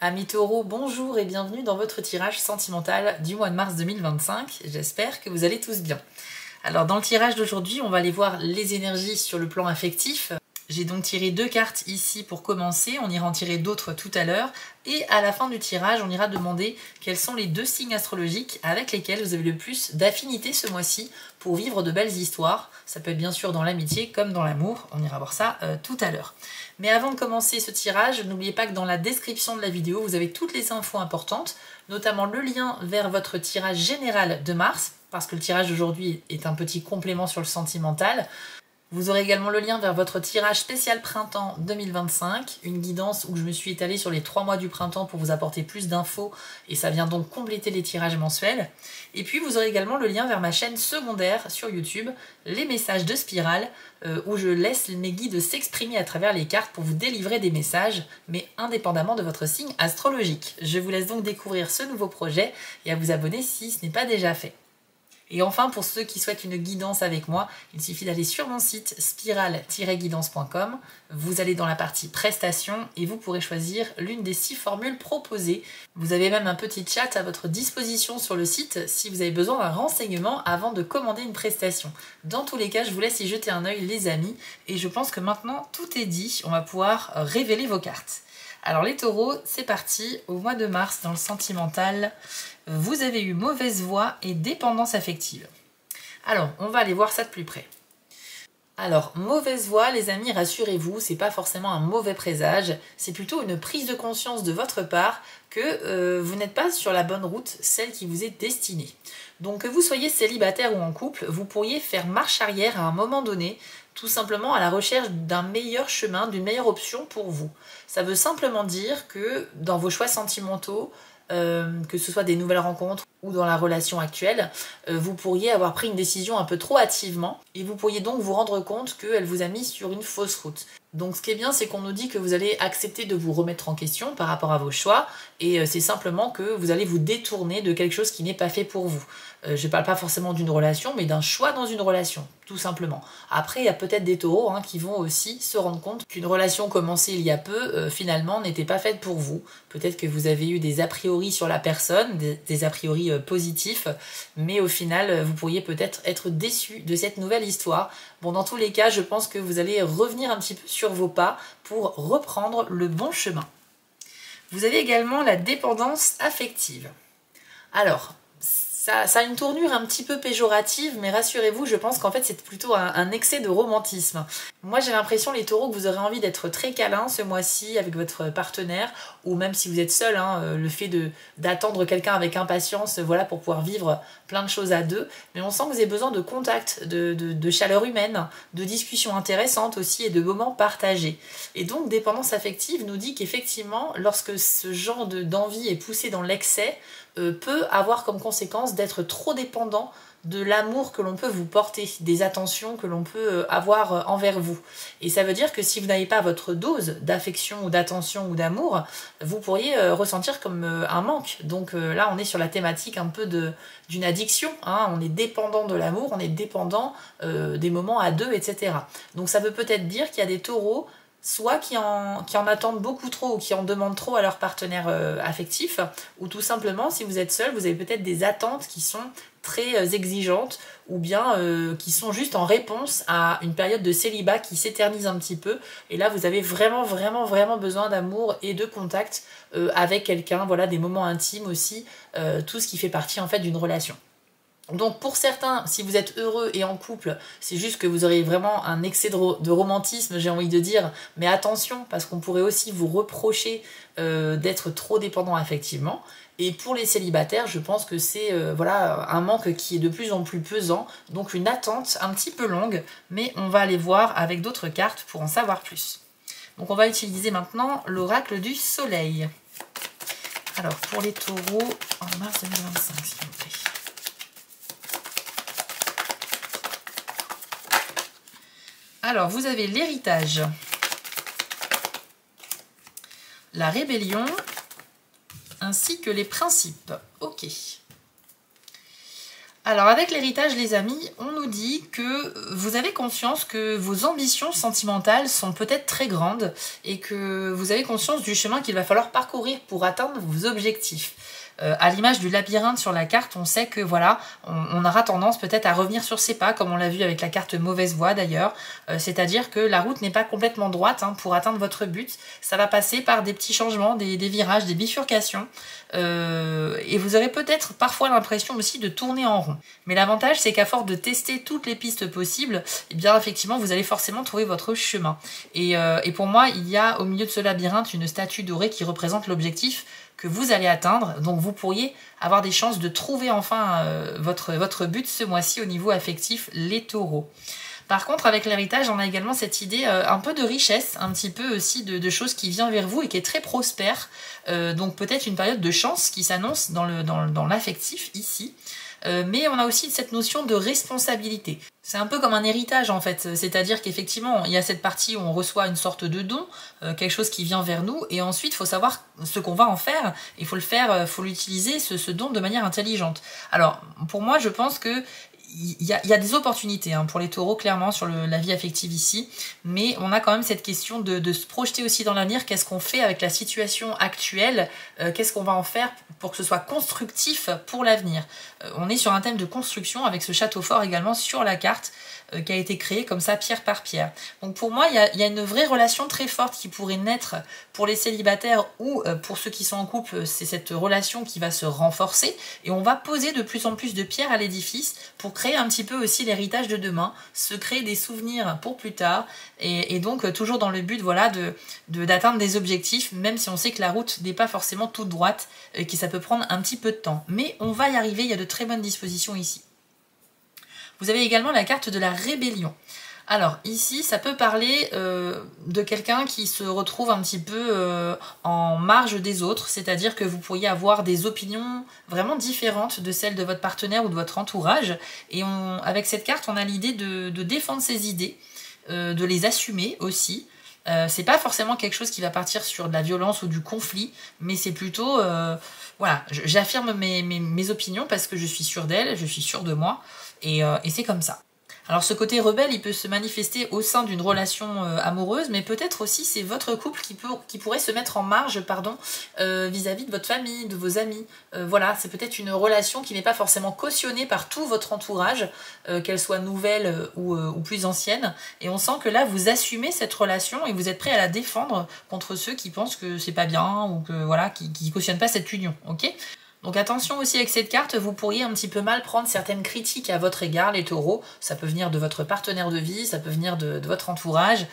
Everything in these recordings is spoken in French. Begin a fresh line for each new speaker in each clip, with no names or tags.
Amis taureaux, bonjour et bienvenue dans votre tirage sentimental du mois de mars 2025. J'espère que vous allez tous bien. Alors dans le tirage d'aujourd'hui, on va aller voir les énergies sur le plan affectif. J'ai donc tiré 2 cartes ici pour commencer, on ira en tirer d'autres tout à l'heure. Et à la fin du tirage, on ira demander quels sont les 2 signes astrologiques avec lesquels vous avez le plus d'affinité ce mois-ci pour vivre de belles histoires. Ça peut être bien sûr dans l'amitié comme dans l'amour, on ira voir ça tout à l'heure. Mais avant de commencer ce tirage, n'oubliez pas que dans la description de la vidéo, vous avez toutes les infos importantes, notamment le lien vers votre tirage général de mars, parce que le tirage d'aujourd'hui est un petit complément sur le sentimental. Vous aurez également le lien vers votre tirage spécial printemps 2025, une guidance où je me suis étalée sur les 3 mois du printemps pour vous apporter plus d'infos et ça vient donc compléter les tirages mensuels. Et puis vous aurez également le lien vers ma chaîne secondaire sur YouTube, les messages de Spirale, où je laisse mes guides s'exprimer à travers les cartes pour vous délivrer des messages, mais indépendamment de votre signe astrologique. Je vous laisse donc découvrir ce nouveau projet et à vous abonner si ce n'est pas déjà fait. Et enfin, pour ceux qui souhaitent une guidance avec moi, il suffit d'aller sur mon site spirale-guidance.com. Vous allez dans la partie prestations et vous pourrez choisir l'une des 6 formules proposées. Vous avez même un petit chat à votre disposition sur le site si vous avez besoin d'un renseignement avant de commander une prestation. Dans tous les cas, je vous laisse y jeter un œil les amis et je pense que maintenant tout est dit, on va pouvoir révéler vos cartes. Alors les taureaux, c'est parti, au mois de mars dans le sentimental, vous avez eu mauvaise voix et dépendance affective. Alors, on va aller voir ça de plus près. Alors, mauvaise voix, les amis, rassurez-vous, c'est pas forcément un mauvais présage, c'est plutôt une prise de conscience de votre part que vous n'êtes pas sur la bonne route, celle qui vous est destinée. Donc que vous soyez célibataire ou en couple, vous pourriez faire marche arrière à un moment donné, tout simplement à la recherche d'un meilleur chemin, d'une meilleure option pour vous. Ça veut simplement dire que dans vos choix sentimentaux, que ce soit des nouvelles rencontres ou dans la relation actuelle, vous pourriez avoir pris une décision un peu trop hâtivement et vous pourriez donc vous rendre compte qu'elle vous a mis sur une fausse route. Donc ce qui est bien, c'est qu'on nous dit que vous allez accepter de vous remettre en question par rapport à vos choix et c'est simplement que vous allez vous détourner de quelque chose qui n'est pas fait pour vous. Je ne parle pas forcément d'une relation, mais d'un choix dans une relation, tout simplement. Après, il y a peut-être des taureaux qui vont aussi se rendre compte qu'une relation commencée il y a peu, finalement, n'était pas faite pour vous. Peut-être que vous avez eu des a priori sur la personne, des a priori positifs, mais au final, vous pourriez peut-être être déçu de cette nouvelle histoire. Bon, dans tous les cas, je pense que vous allez revenir un petit peu sur vos pas pour reprendre le bon chemin. Vous avez également la dépendance affective. Alors, ça a une tournure un petit peu péjorative, mais rassurez-vous, je pense qu'en fait c'est plutôt un excès de romantisme. Moi j'ai l'impression, les taureaux, que vous aurez envie d'être très câlin ce mois-ci avec votre partenaire, ou même si vous êtes seul, le fait d'attendre quelqu'un avec impatience, voilà, pour pouvoir vivre plein de choses à deux. Mais on sent que vous avez besoin de contact, de chaleur humaine, de discussions intéressantes aussi et de moments partagés. Et donc dépendance affective nous dit qu'effectivement, lorsque ce genre d'envie est poussé dans l'excès, peut avoir comme conséquence d'être trop dépendant de l'amour que l'on peut vous porter, des attentions que l'on peut avoir envers vous. Et ça veut dire que si vous n'avez pas votre dose d'affection ou d'attention ou d'amour, vous pourriez ressentir comme un manque. Donc là, on est sur la thématique un peu d'une addiction, on est dépendant de l'amour, on est dépendant des moments à deux, etc. Donc ça veut peut-être dire qu'il y a des taureaux soit qui en attendent beaucoup trop ou qui en demandent trop à leur partenaire affectif, ou tout simplement, si vous êtes seul, vous avez peut-être des attentes qui sont très exigeantes, ou bien qui sont juste en réponse à une période de célibat qui s'éternise un petit peu, et là vous avez vraiment besoin d'amour et de contact avec quelqu'un, voilà, des moments intimes aussi, tout ce qui fait partie en fait d'une relation. Donc pour certains, si vous êtes heureux et en couple, c'est juste que vous aurez vraiment un excès de romantisme, j'ai envie de dire, mais attention, parce qu'on pourrait aussi vous reprocher d'être trop dépendant affectivement. Et pour les célibataires, je pense que c'est voilà, un manque qui est de plus en plus pesant, donc une attente un petit peu longue, mais on va aller voir avec d'autres cartes pour en savoir plus. Donc on va utiliser maintenant l'oracle du soleil. Alors pour les taureaux, en mars 2025, s'il vous plaît. Alors, vous avez l'héritage, la rébellion, ainsi que les principes. Ok. Alors avec l'héritage les amis, on nous dit que vous avez conscience que vos ambitions sentimentales sont peut-être très grandes et que vous avez conscience du chemin qu'il va falloir parcourir pour atteindre vos objectifs. À l'image du labyrinthe sur la carte, on sait que voilà, on aura tendance peut-être à revenir sur ses pas, comme on l'a vu avec la carte mauvaise voie d'ailleurs. C'est-à-dire que la route n'est pas complètement droite pour atteindre votre but. Ça va passer par des petits changements, des virages, des bifurcations. Et vous aurez peut-être parfois l'impression aussi de tourner en rond. Mais l'avantage, c'est qu'à force de tester toutes les pistes possibles, eh bien effectivement, vous allez forcément trouver votre chemin. Et pour moi, il y a au milieu de ce labyrinthe une statue dorée qui représente l'objectif que vous allez atteindre, donc vous pourriez avoir des chances de trouver enfin votre but ce mois-ci au niveau affectif, les taureaux. Par contre, avec l'héritage, on a également cette idée un peu de richesse, un petit peu aussi de choses qui vient vers vous et qui est très prospère, donc peut-être une période de chance qui s'annonce dans l'affectif ici. Mais on a aussi cette notion de responsabilité. C'est un peu comme un héritage en fait, c'est-à-dire qu'effectivement il y a cette partie où on reçoit une sorte de don, quelque chose qui vient vers nous, et ensuite il faut savoir ce qu'on va en faire, il faut le faire, faut l'utiliser ce don de manière intelligente. Alors pour moi je pense que il y a des opportunités pour les taureaux clairement sur la vie affective ici, mais on a quand même cette question de se projeter aussi dans l'avenir. Qu'est-ce qu'on fait avec la situation actuelle, qu'est-ce qu'on va en faire pour que ce soit constructif pour l'avenir. On est sur un thème de construction avec ce château fort également sur la carte qui a été créé comme ça pierre par pierre. Donc pour moi il y a une vraie relation très forte qui pourrait naître pour les célibataires ou pour ceux qui sont en couple. C'est cette relation qui va se renforcer et on va poser de plus en plus de pierres à l'édifice pour créer un petit peu aussi l'héritage de demain, se créer des souvenirs pour plus tard et donc toujours dans le but voilà d'atteindre des objectifs, même si on sait que la route n'est pas forcément toute droite, que ça peut prendre un petit peu de temps, mais on va y arriver. Il y a de très bonnes dispositions ici. Vous avez également la carte de la rébellion. Alors ici, ça peut parler de quelqu'un qui se retrouve un petit peu en marge des autres, c'est-à-dire que vous pourriez avoir des opinions vraiment différentes de celles de votre partenaire ou de votre entourage. Et avec cette carte, on a l'idée de défendre ses idées, de les assumer aussi. C'est pas forcément quelque chose qui va partir sur de la violence ou du conflit, mais c'est plutôt, voilà, j'affirme mes opinions parce que je suis sûre d'elles, je suis sûre de moi, et c'est comme ça. Alors ce côté rebelle, il peut se manifester au sein d'une relation amoureuse, mais peut-être aussi c'est votre couple qui pourrait se mettre en marge vis-à-vis de votre famille, de vos amis. Voilà, c'est peut-être une relation qui n'est pas forcément cautionnée par tout votre entourage, qu'elle soit nouvelle ou plus ancienne. Et on sent que là, vous assumez cette relation et vous êtes prêt à la défendre contre ceux qui pensent que c'est pas bien ou que voilà, qui cautionnent pas cette union. Ok ? Donc attention aussi avec cette carte, vous pourriez un petit peu mal prendre certaines critiques à votre égard, les taureaux. Ça peut venir de votre partenaire de vie, ça peut venir de votre entourage.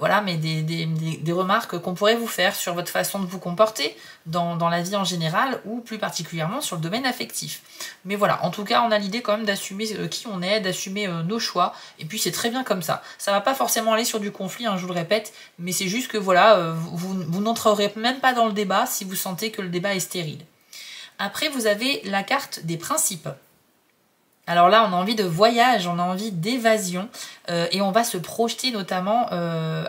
Voilà, mais des remarques qu'on pourrait vous faire sur votre façon de vous comporter dans la vie en général ou plus particulièrement sur le domaine affectif. Mais voilà, en tout cas, on a l'idée quand même d'assumer qui on est, d'assumer nos choix. Et puis c'est très bien comme ça. Ça va pas forcément aller sur du conflit, je vous le répète, mais c'est juste que voilà, vous n'entrerez même pas dans le débat si vous sentez que le débat est stérile. Après, vous avez la carte des principes. Alors là, on a envie de voyage, on a envie d'évasion et on va se projeter notamment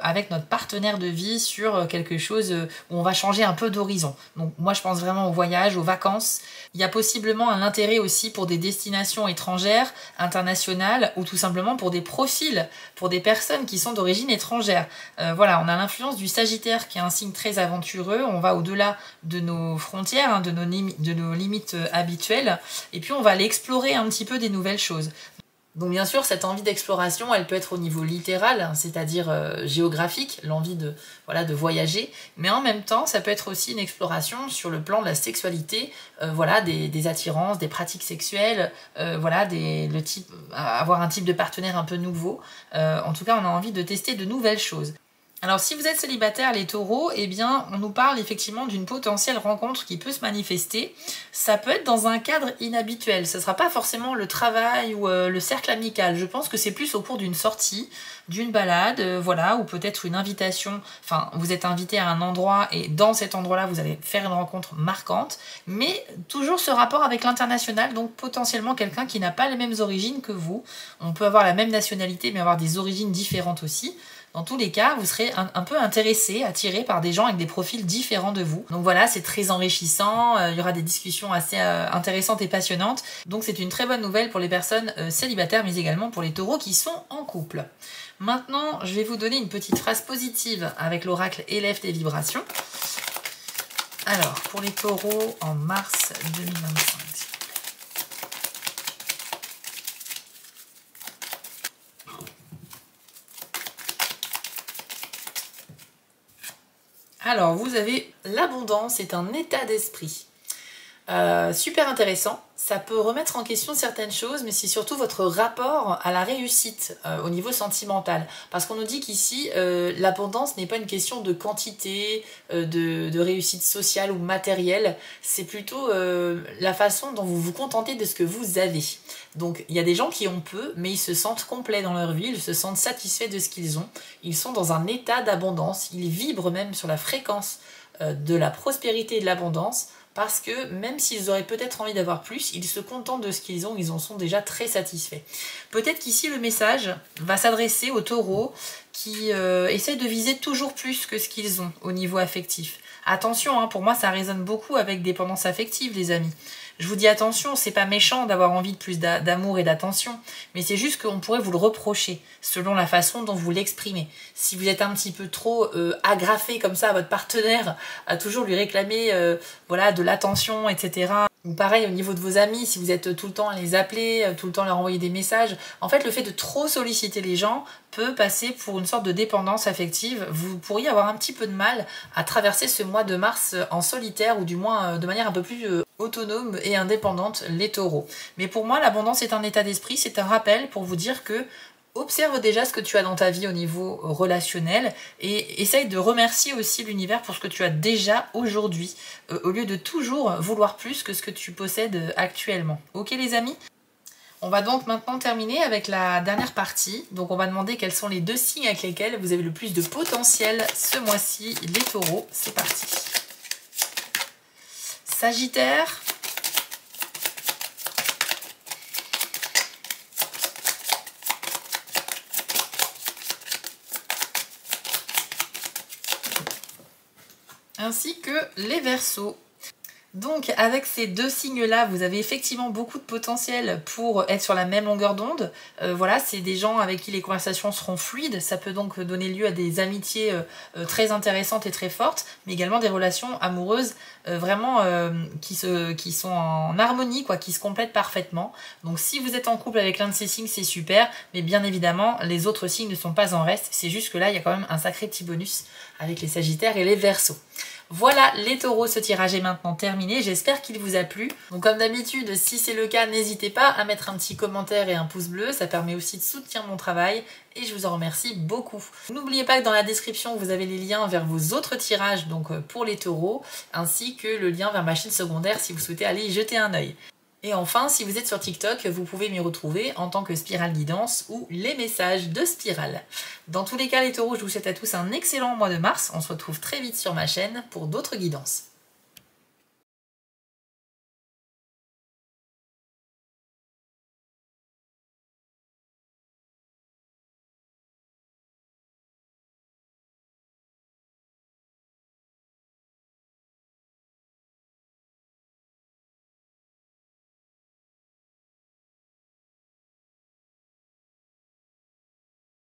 avec notre partenaire de vie sur quelque chose où on va changer un peu d'horizon. Donc moi, je pense vraiment au voyage, aux vacances. Il y a possiblement un intérêt aussi pour des destinations étrangères, internationales ou tout simplement pour des profils, pour des personnes qui sont d'origine étrangère. Voilà, on a l'influence du Sagittaire qui est un signe très aventureux. On va au-delà de nos frontières, de nos limites habituelles et puis on va aller explorer un petit peu des nouvelles choses. Donc bien sûr, cette envie d'exploration, elle peut être au niveau littéral, c'est-à-dire géographique, l'envie de voyager, mais en même temps, ça peut être aussi une exploration sur le plan de la sexualité, voilà, des attirances, des pratiques sexuelles, voilà, avoir un type de partenaire un peu nouveau. En tout cas, on a envie de tester de nouvelles choses. Alors si vous êtes célibataire les taureaux, eh bien on nous parle effectivement d'une potentielle rencontre qui peut se manifester. Ça peut être dans un cadre inhabituel, ce ne sera pas forcément le travail ou le cercle amical. Je pense que c'est plus au cours d'une sortie, d'une balade, voilà, ou peut-être une invitation, enfin vous êtes invité à un endroit et dans cet endroit-là vous allez faire une rencontre marquante, mais toujours ce rapport avec l'international, donc potentiellement quelqu'un qui n'a pas les mêmes origines que vous. On peut avoir la même nationalité mais avoir des origines différentes aussi. Dans tous les cas, vous serez serez un peu intéressé, attiré par des gens avec des profils différents de vous. Donc voilà, c'est très enrichissant, il y aura des discussions assez intéressantes et passionnantes. Donc c'est une très bonne nouvelle pour les personnes célibataires, mais également pour les taureaux qui sont en couple. Maintenant, je vais vous donner une petite phrase positive avec l'oracle Élève tes vibrations. Alors, pour les taureaux en mars 2025. Alors, vous avez l'abondance est un état d'esprit. Super intéressant. Ça peut remettre en question certaines choses, mais c'est surtout votre rapport à la réussite au niveau sentimental. Parce qu'on nous dit qu'ici, l'abondance n'est pas une question de quantité, de réussite sociale ou matérielle. C'est plutôt la façon dont vous vous contentez de ce que vous avez. Donc, il y a des gens qui ont peu, mais ils se sentent complets dans leur vie, ils se sentent satisfaits de ce qu'ils ont. Ils sont dans un état d'abondance, ils vibrent même sur la fréquence de la prospérité et de l'abondance. Parce que même s'ils auraient peut-être envie d'avoir plus, ils se contentent de ce qu'ils ont, ils en sont déjà très satisfaits. Peut-être qu'ici le message va s'adresser aux taureaux qui essayent de viser toujours plus que ce qu'ils ont au niveau affectif. Attention, hein, pour moi ça résonne beaucoup avec dépendance affective les amis. Je vous dis attention, c'est pas méchant d'avoir envie de plus d'amour et d'attention, mais c'est juste qu'on pourrait vous le reprocher selon la façon dont vous l'exprimez. Si vous êtes un petit peu trop agrafé comme ça à votre partenaire, à toujours lui réclamer voilà, de l'attention, etc. Ou pareil au niveau de vos amis, si vous êtes tout le temps à les appeler, tout le temps à leur envoyer des messages, en fait le fait de trop solliciter les gens peut passer pour une sorte de dépendance affective. Vous pourriez avoir un petit peu de mal à traverser ce mois de mars en solitaire ou du moins de manière un peu plus autonome et indépendante les taureaux. Mais pour moi l'abondance est un état d'esprit, c'est un rappel pour vous dire que observe déjà ce que tu as dans ta vie au niveau relationnel et essaye de remercier aussi l'univers pour ce que tu as déjà aujourd'hui, au lieu de toujours vouloir plus que ce que tu possèdes actuellement. Ok les amis ? On va donc maintenant terminer avec la dernière partie. Donc on va demander quels sont les 2 signes avec lesquels vous avez le plus de potentiel ce mois-ci, les taureaux. C'est parti. Sagittaire. Ainsi que les Verseaux. Donc avec ces 2 signes-là, vous avez effectivement beaucoup de potentiel pour être sur la même longueur d'onde. Voilà, c'est des gens avec qui les conversations seront fluides. Ça peut donc donner lieu à des amitiés très intéressantes et très fortes, mais également des relations amoureuses vraiment qui sont en harmonie, quoi, qui se complètent parfaitement. Donc si vous êtes en couple avec l'un de ces signes, c'est super, mais bien évidemment, les autres signes ne sont pas en reste. C'est juste que là, il y a quand même un sacré petit bonus avec les Sagittaires et les Verseaux. Voilà les taureaux, ce tirage est maintenant terminé, j'espère qu'il vous a plu. Donc comme d'habitude, si c'est le cas, n'hésitez pas à mettre un petit commentaire et un pouce bleu, ça permet aussi de soutenir mon travail et je vous en remercie beaucoup. N'oubliez pas que dans la description, vous avez les liens vers vos autres tirages, donc pour les taureaux, ainsi que le lien vers ma chaîne secondaire si vous souhaitez aller y jeter un œil. Et enfin, si vous êtes sur TikTok, vous pouvez m'y retrouver en tant que Spirale Guidance ou les messages de Spirale. Dans tous les cas, les taureaux, je vous souhaite à tous un excellent mois de mars. On se retrouve très vite sur ma chaîne pour d'autres guidances.